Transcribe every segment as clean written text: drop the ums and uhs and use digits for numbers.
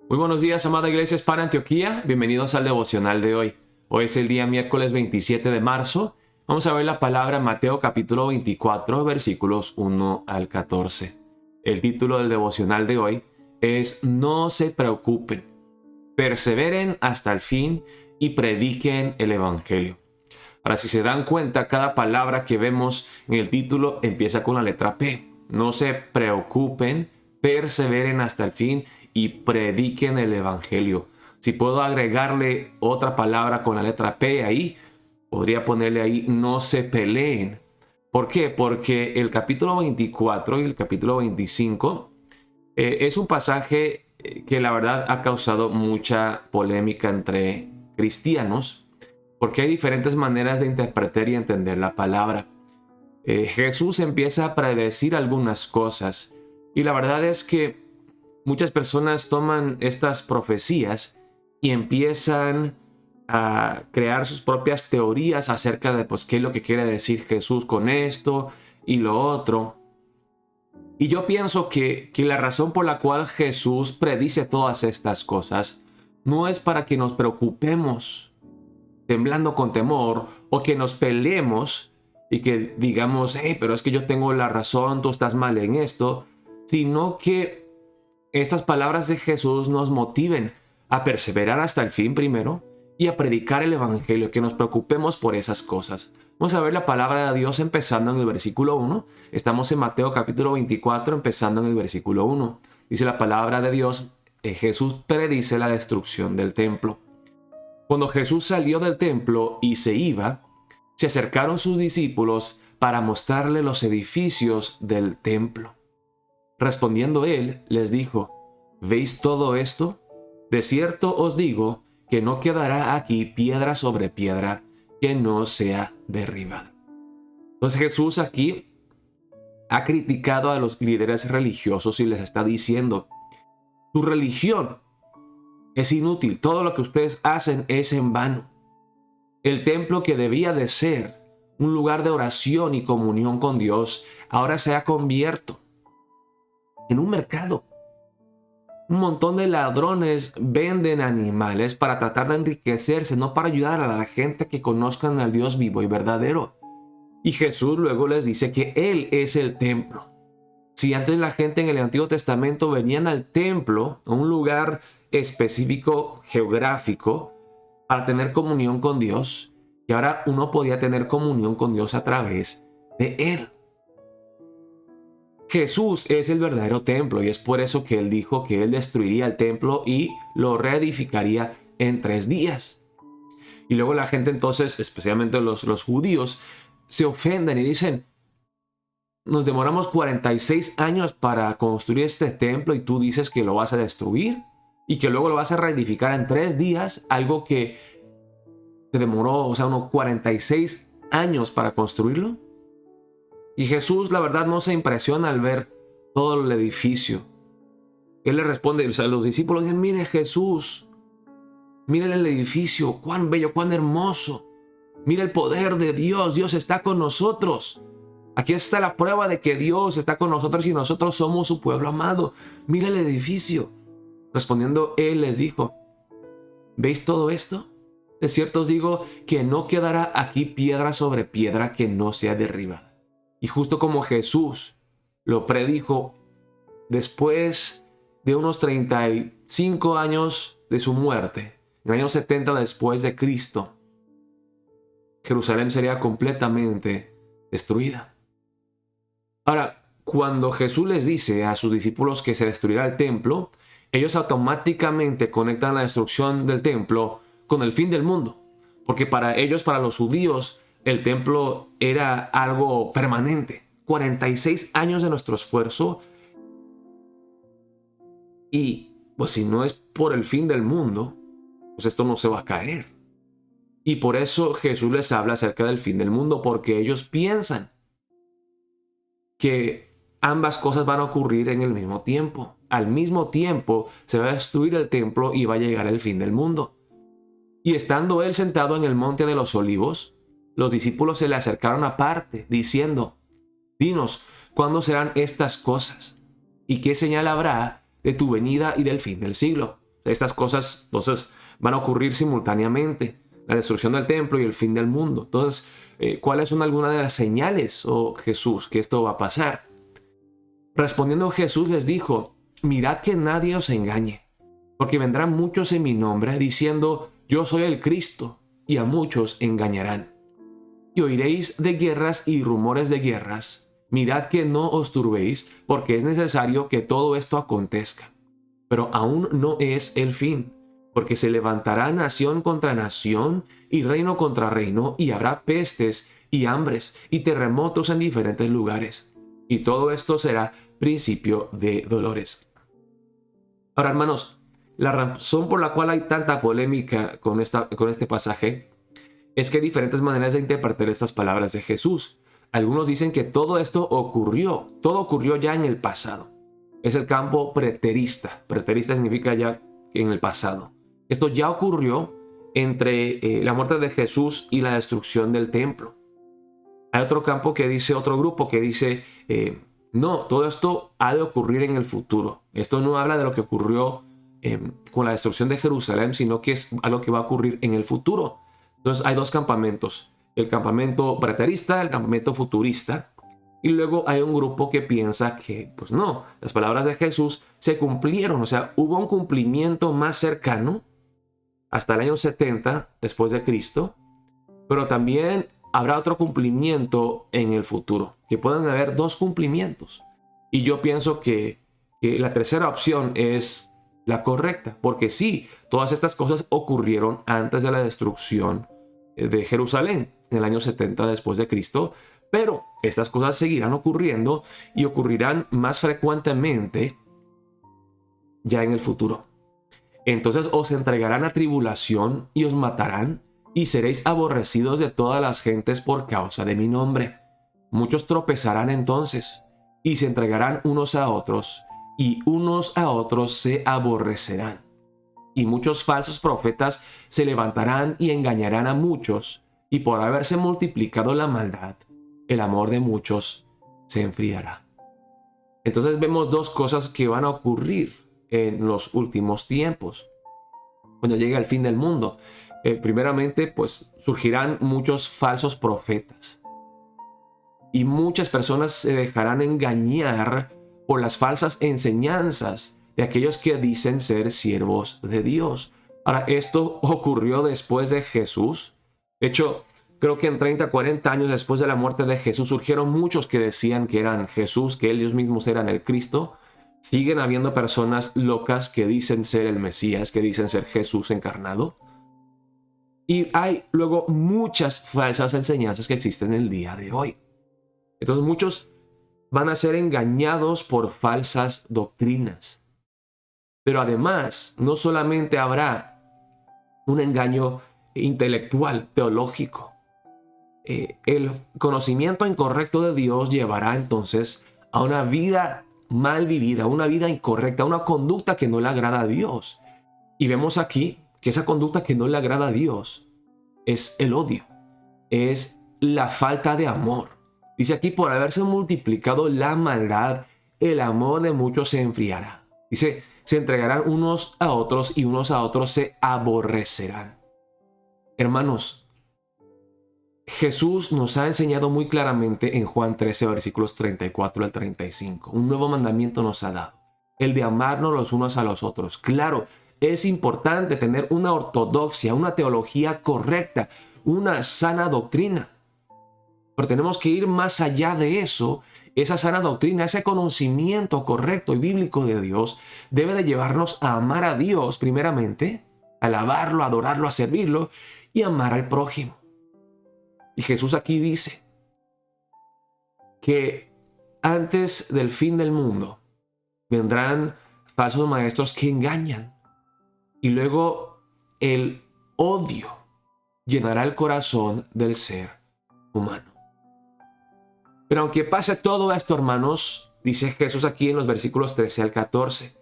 Muy buenos días, amada Iglesia Hispana Antioquía. Bienvenidos al devocional de hoy. Hoy es el día miércoles 27 de marzo. Vamos a ver la palabra en Mateo capítulo 24, versículos 1 al 14. El título del devocional de hoy es No se preocupen, perseveren hasta el fin y prediquen el Evangelio. Ahora, si se dan cuenta, cada palabra que vemos en el título empieza con la letra P. No se preocupen, perseveren hasta el fin y prediquen el Evangelio. Si puedo agregarle otra palabra con la letra P ahí, podría ponerle ahí no se peleen. ¿Por qué? Porque el capítulo 24 y el capítulo 25 es un pasaje que la verdad ha causado mucha polémica entre cristianos, porque hay diferentes maneras de interpretar y entender la palabra. Jesús empieza a predecir algunas cosas y la verdad es que muchas personas toman estas profecías y empiezan a crear sus propias teorías acerca de qué es lo que quiere decir Jesús con esto y lo otro. Y yo pienso que la razón por la cual Jesús predice todas estas cosas no es para que nos preocupemos temblando con temor o que nos peleemos y que digamos, hey, pero es que yo tengo la razón, tú estás mal en esto, sino que estas palabras de Jesús nos motiven a perseverar hasta el fin primero y a predicar el Evangelio, que nos preocupemos por esas cosas. Vamos a ver la palabra de Dios empezando en el versículo 1. Estamos en Mateo capítulo 24, empezando en el versículo 1. Dice la palabra de Dios, Jesús predice la destrucción del templo. Cuando Jesús salió del templo y se iba, se acercaron sus discípulos para mostrarle los edificios del templo. Respondiendo él, les dijo, ¿veis todo esto? De cierto os digo que no quedará aquí piedra sobre piedra que no sea derribada. Entonces Jesús aquí ha criticado a los líderes religiosos y les está diciendo, tu religión es inútil, todo lo que ustedes hacen es en vano. El templo que debía de ser un lugar de oración y comunión con Dios, ahora se ha convertido en un mercado. Un montón de ladrones venden animales para tratar de enriquecerse, no para ayudar a la gente que conozcan al Dios vivo y verdadero. Y Jesús luego les dice que Él es el templo. Si antes la gente en el Antiguo Testamento venían al templo, a un lugar específico geográfico, para tener comunión con Dios, y ahora uno podía tener comunión con Dios a través de Él. Jesús es el verdadero templo y es por eso que Él dijo que Él destruiría el templo y lo reedificaría en 3 días. Y luego la gente entonces, especialmente los judíos, se ofenden y dicen, nos demoramos 46 años para construir este templo y tú dices que lo vas a destruir y que luego lo vas a reedificar en 3 días, algo que se demoró, unos 46 años para construirlo. Y Jesús, la verdad, no se impresiona al ver todo el edificio. Él le responde, los discípulos dicen, mire Jesús, mire el edificio, cuán bello, cuán hermoso. Mira el poder de Dios, Dios está con nosotros. Aquí está la prueba de que Dios está con nosotros y nosotros somos su pueblo amado. Mira el edificio. Respondiendo, Él les dijo, ¿veis todo esto? De cierto os digo que no quedará aquí piedra sobre piedra que no sea derribada. Y justo como Jesús lo predijo, después de unos 35 años de su muerte, en el año 70 después de Cristo, Jerusalén sería completamente destruida. Ahora, cuando Jesús les dice a sus discípulos que se destruirá el templo, ellos automáticamente conectan la destrucción del templo con el fin del mundo. Porque para ellos, para los judíos, el templo era algo permanente. 46 años de nuestro esfuerzo. Y pues si no es por el fin del mundo, pues esto no se va a caer. Y por eso Jesús les habla acerca del fin del mundo, porque ellos piensan que ambas cosas van a ocurrir en el mismo tiempo. Al mismo tiempo se va a destruir el templo y va a llegar el fin del mundo. Y estando él sentado en el monte de los olivos, los discípulos se le acercaron aparte, diciendo, dinos, ¿cuándo serán estas cosas? ¿Y qué señal habrá de tu venida y del fin del siglo? Estas cosas entonces van a ocurrir simultáneamente. La destrucción del templo y el fin del mundo. Entonces, ¿cuáles son algunas de las señales, oh Jesús, que esto va a pasar? Respondiendo Jesús les dijo, mirad que nadie os engañe, porque vendrán muchos en mi nombre diciendo, yo soy el Cristo, y a muchos engañarán. Y oiréis de guerras y rumores de guerras. Mirad que no os turbéis, porque es necesario que todo esto acontezca. Pero aún no es el fin, porque se levantará nación contra nación y reino contra reino, y habrá pestes y hambres y terremotos en diferentes lugares. Y todo esto será principio de dolores. Ahora, hermanos, la razón por la cual hay tanta polémica con este pasaje es que hay diferentes maneras de interpretar estas palabras de Jesús. Algunos dicen que todo ocurrió ya en el pasado. Es el campo preterista. Preterista significa ya en el pasado. Esto ya ocurrió entre la muerte de Jesús y la destrucción del templo. Hay otro grupo que dice, no, todo esto ha de ocurrir en el futuro. Esto no habla de lo que ocurrió con la destrucción de Jerusalén, sino que es algo que va a ocurrir en el futuro. Entonces hay dos campamentos, el campamento preterista, el campamento futurista. Y luego hay un grupo que piensa que, pues no, las palabras de Jesús se cumplieron. O sea, hubo un cumplimiento más cercano hasta el año 70 después de Cristo, pero también habrá otro cumplimiento en el futuro, que pueden haber dos cumplimientos. Y yo pienso que la tercera opción es la correcta, porque sí, todas estas cosas ocurrieron antes de la destrucción de Jerusalén, en el año 70 después de Cristo, pero estas cosas seguirán ocurriendo y ocurrirán más frecuentemente ya en el futuro. Entonces os entregarán a tribulación y os matarán, y seréis aborrecidos de todas las gentes por causa de mi nombre. Muchos tropezarán entonces, y se entregarán unos a otros, y unos a otros se aborrecerán. Y muchos falsos profetas se levantarán y engañarán a muchos, y por haberse multiplicado la maldad, el amor de muchos se enfriará. Entonces vemos dos cosas que van a ocurrir en los últimos tiempos, cuando llegue el fin del mundo. Primeramente, pues surgirán muchos falsos profetas y muchas personas se dejarán engañar por las falsas enseñanzas de aquellos que dicen ser siervos de Dios. Ahora, esto ocurrió después de Jesús. De hecho, creo que en 30, 40 años después de la muerte de Jesús surgieron muchos que decían que eran Jesús, que ellos mismos eran el Cristo. Siguen habiendo personas locas que dicen ser el Mesías, que dicen ser Jesús encarnado. Y hay luego muchas falsas enseñanzas que existen el día de hoy. Entonces muchos van a ser engañados por falsas doctrinas. Pero además, no solamente habrá un engaño intelectual, teológico. El conocimiento incorrecto de Dios llevará entonces a una vida mal vivida, una vida incorrecta, una conducta que no le agrada a Dios. Y vemos aquí que esa conducta que no le agrada a Dios es el odio, es la falta de amor. Dice aquí, por haberse multiplicado la maldad, el amor de muchos se enfriará. Dice, se entregarán unos a otros y unos a otros se aborrecerán. Hermanos, Jesús nos ha enseñado muy claramente en Juan 13, versículos 34 al 35. Un nuevo mandamiento nos ha dado, el de amarnos los unos a los otros. Claro, es importante tener una ortodoxia, una teología correcta, una sana doctrina. Pero tenemos que ir más allá de eso. Esa sana doctrina, ese conocimiento correcto y bíblico de Dios debe de llevarnos a amar a Dios primeramente, alabarlo, adorarlo, a servirlo y amar al prójimo. Y Jesús aquí dice que antes del fin del mundo vendrán falsos maestros que engañan. Y luego el odio llenará el corazón del ser humano. Pero aunque pase todo esto, hermanos, dice Jesús aquí en los versículos 13 al 14,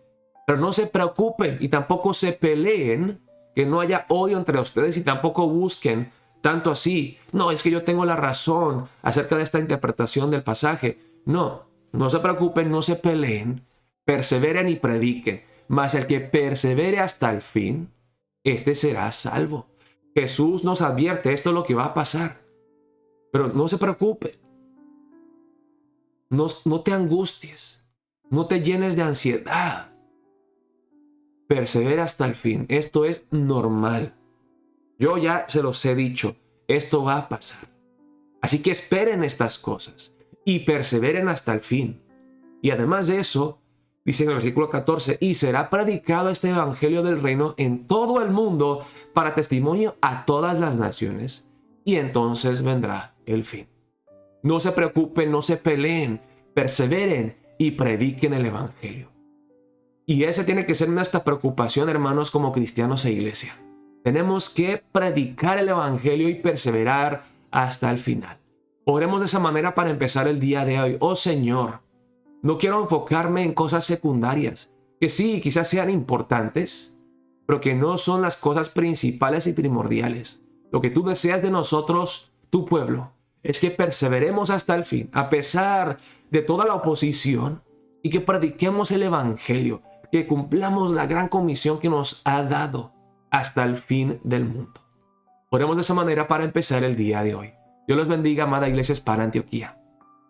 pero no se preocupen y tampoco se peleen, que no haya odio entre ustedes y tampoco busquen tanto así. No, es que yo tengo la razón acerca de esta interpretación del pasaje. No, no se preocupen, no se peleen, perseveren y prediquen. mas el que persevere hasta el fin, este será salvo. Jesús nos advierte, esto es lo que va a pasar. Pero no se preocupe. No te angusties. No te llenes de ansiedad. Persevera hasta el fin. Esto es normal. Yo ya se los he dicho. Esto va a pasar. Así que esperen estas cosas y perseveren hasta el fin. Y además de eso, dice en el versículo 14, y será predicado este evangelio del reino en todo el mundo para testimonio a todas las naciones. Y entonces vendrá el fin. No se preocupen, no se peleen, perseveren y prediquen el evangelio. Y esa tiene que ser nuestra preocupación, hermanos, como cristianos e iglesia. Tenemos que predicar el evangelio y perseverar hasta el final. Oremos de esa manera para empezar el día de hoy. Oh Señor, no quiero enfocarme en cosas secundarias, que sí, quizás sean importantes, pero que no son las cosas principales y primordiales. Lo que tú deseas de nosotros, tu pueblo, es que perseveremos hasta el fin, a pesar de toda la oposición, y que prediquemos el evangelio, que cumplamos la gran comisión que nos ha dado hasta el fin del mundo. Oremos de esa manera para empezar el día de hoy. Dios los bendiga, amada Iglesia Hispana Antioquía.